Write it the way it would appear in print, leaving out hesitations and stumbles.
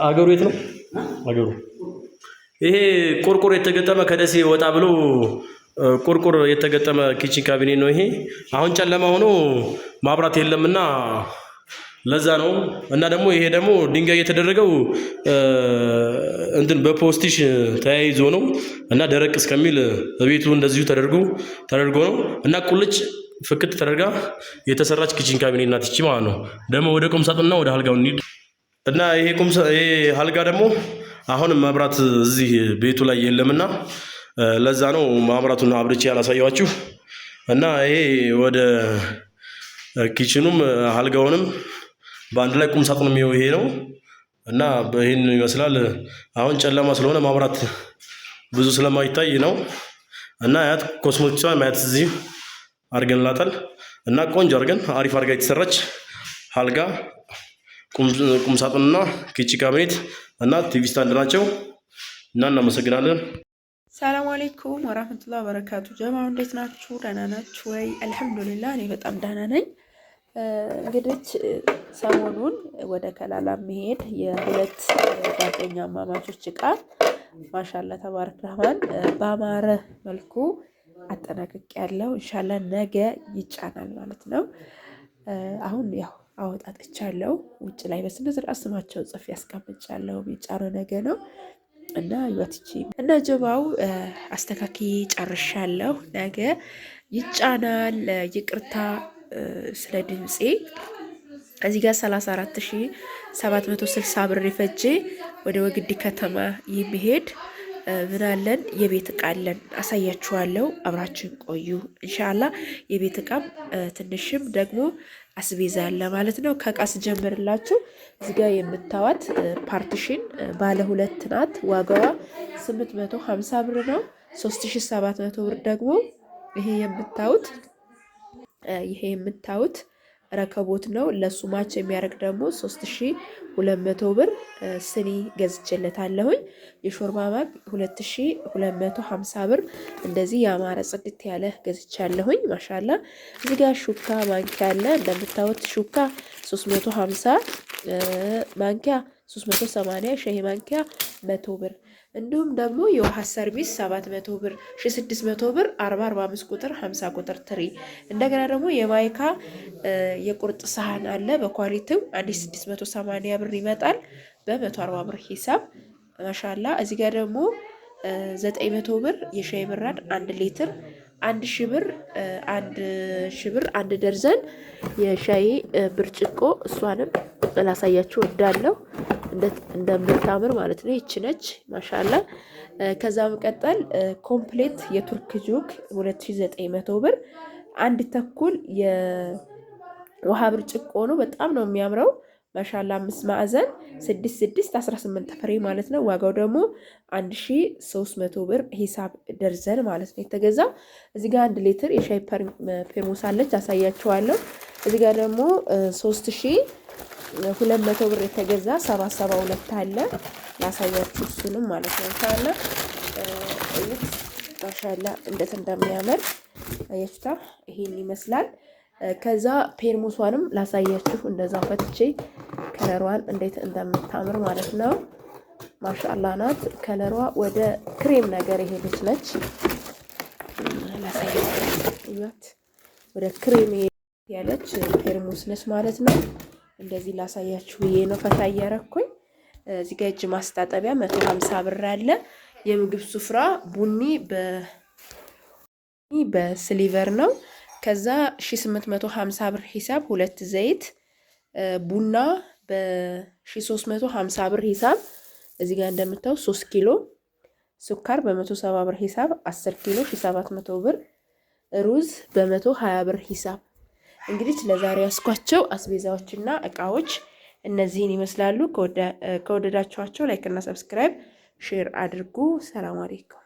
አገሩ የት ነው አገሩ? ይሄ ቁርቁር የተገጠመ ከደሴ ወጣ ብሎ ቁርቁር የተገጠመ ኪችን ካቢኔት ነው። ይሄ አሁን ጨለማ ሆኖ ማብራት የለምና ለዛ ነው። እና ደግሞ ይሄ ደግሞ ድንጋይ የተደረገው እንትን በፖስቲሽ ተያይዞ ነው እና ደረቅ እስከሚል በቤቱ እንደዚሁ ተደርጎ ነው እና ቁልጭ ፍክት ተደርጋ የተሰራች ኪችን ካቢኔት ናት እቺ ማለት ነው። ደግሞ ወደ ቁም ሳጥንና ወደ አልጋው እንሂድ እና ይሄ አልጋ ደግሞ አሁንም መብራት እዚህ ቤቱ ላይ የለምና ለዛ ነው ማብራቱን አብርቼ ያላሳያችሁ። እና ይሄ ወደ ኪችኑም አልጋውንም በአንድ ላይ ቁም ሳጥኑም ይሄ ነው እና ይሄን ይመስላል። አሁን ጨለማ ስለሆነ ማብራት ብዙ ስለማይታይ ነው እና አያት ኮስሞቲክሷን ማየት እዚህ አድርገንላታል እና ቆንጆ አድርገን አሪፍ አድርጋ የተሰራች አልጋ ቁም ሳጥንና ኪችን ካቢኔት እና ቲቪ ስታንድ ናቸው እና እናመሰግናለን። ሰላም አለይኩም ወራህመቱላሂ ወበረካቱ። ጀማው እንዴት ናችሁ? ደህና ናችሁ ወይ? አልሐምዱሊላህ እኔ በጣም ደህና ነኝ። እንግዲህ ሰሞኑን ወደ ከላላ መሄድ የሁለት ጓደኛ ማማቾች ዕቃ ማሻአላ ተባረክ ረህማን በአማረ መልኩ አጠናቅቅ ያለው ኢንሻአላህ ነገ ይጫናል ማለት ነው። አሁን ያው አወጣጥቻለሁ ውጭ ላይ በስነ ስርዓት ስማቸው ጽፌ ያስቀምጫለሁ። የሚጫነው ነገ ነው እና ይወትቺ እና ጀማው አስተካክዬ ጨርሻለሁ። ነገ ይጫናል። ይቅርታ ስለ ድምጼ እዚህ ጋር 34760 ብር የፈጀ ወደ ወግዲ ከተማ የሚሄድ ምን አለን የቤት ዕቃ አለን፣ አሳያችኋለሁ። አብራችን ቆዩ ኢንሻአላህ። የቤት ዕቃም ትንሽም ደግሞ አስቤዛ አለ ማለት ነው። ከቃስ ጀምርላችሁ እዚህ ጋር የምታዋት ፓርቲሽን ባለ ሁለት ናት። ዋጋዋ 850 ብር ነው። 3700 ብር ደግሞ ይሄ የምታዩት ረከቦት ነው። ለሱ ማች የሚያደርግ ደግሞ 3200 ብር ስኒ ገዝቼለታለሁኝ። የሾርባ ማግ 2250 ብር እንደዚህ ያማረ ጽድት ያለ ገዝቻለሁኝ። ማሻአላ እዚህ ጋር ሹካ ማንኪያ አለ። እንደምታዩት ሹካ 350 ማንኪያ 380 ሻይ ማንኪያ 100 ብር እንዲሁም ደግሞ የውሃ ሰርቪስ 700 ብር 1600 ብር 45 ቁጥር 50 ቁጥር ትሪ። እንደገና ደግሞ የማይካ የቁርጥ ሳህን አለ በኳሊቲው 1680 ብር ይመጣል በ140 ብር ሂሳብ ማሻአላ። እዚህ ጋር ደግሞ 900 ብር የሻይ ብራድ 1 ሊትር 1000 ብር 1 ደርዘን የሻይ ብርጭቆ እሷንም ላሳያችሁ ወዳለሁ እንደምታምር ማለት ነው። ይቺ ነች ማሻአላ። ከዛ መቀጠል ኮምፕሌት የቱርክ ጆክ 2900 ብር 1 ተኩል የውሃ ብርጭቆ ነው። በጣም ነው የሚያምረው ማሻአላ። 5 ማዕዘን 18 ፍሬ ማለት ነው። ዋጋው ደግሞ 1300 ብር ሂሳብ ደርዘን ማለት ነው የተገዛው። እዚህ ጋር 1 ሊትር የሻይ ፔርሙስ አለች አሳያችኋለሁ። እዚህ ጋር ደግሞ 3200 ብር የተገዛ 772 አለ ላሳያችሁ እሱንም ማለት ነው። ታላ ማሻአላ እንዴት እንደሚያምር አያችሁታ። ይሄን ይመስላል። ከዛ ፔርሙሷንም ላሳያችሁ እንደዛ ፈትቼ ከለሯን እንዴት እንደምታምር ማለት ነው። ማሻአላ ናት። ከለሯ ወደ ክሬም ነገር የሄደች ነች። ላሳያችሁ ወደ ክሬም ያለች ፔርሙስ ነች ማለት ነው። እንደዚህ ላሳያችሁ ብዬ ነው ፈታ እያረኩኝ። እዚህ ጋር እጅ ማስታጠቢያ 150 ብር አለ። የምግብ ሱፍራ ቡኒ በስሊቨር ነው። ከዛ 1850 ብር ሂሳብ 2 ዘይት ቡና በ1350 ብር ሂሳብ። እዚህ ጋር እንደምታዩ 3 ኪሎ ሱካር በ170 ብር ሂሳብ 10 ኪሎ 1700 ብር። ሩዝ በ120 ብር ሂሳብ። እንግዲህ ለዛሬ ያስኳቸው አስቤዛዎችና እቃዎች እነዚህን ይመስላሉ። ከወደዳችኋቸው ላይክ እና ሰብስክራይብ ሼር አድርጉ። ሰላም አለይኩም።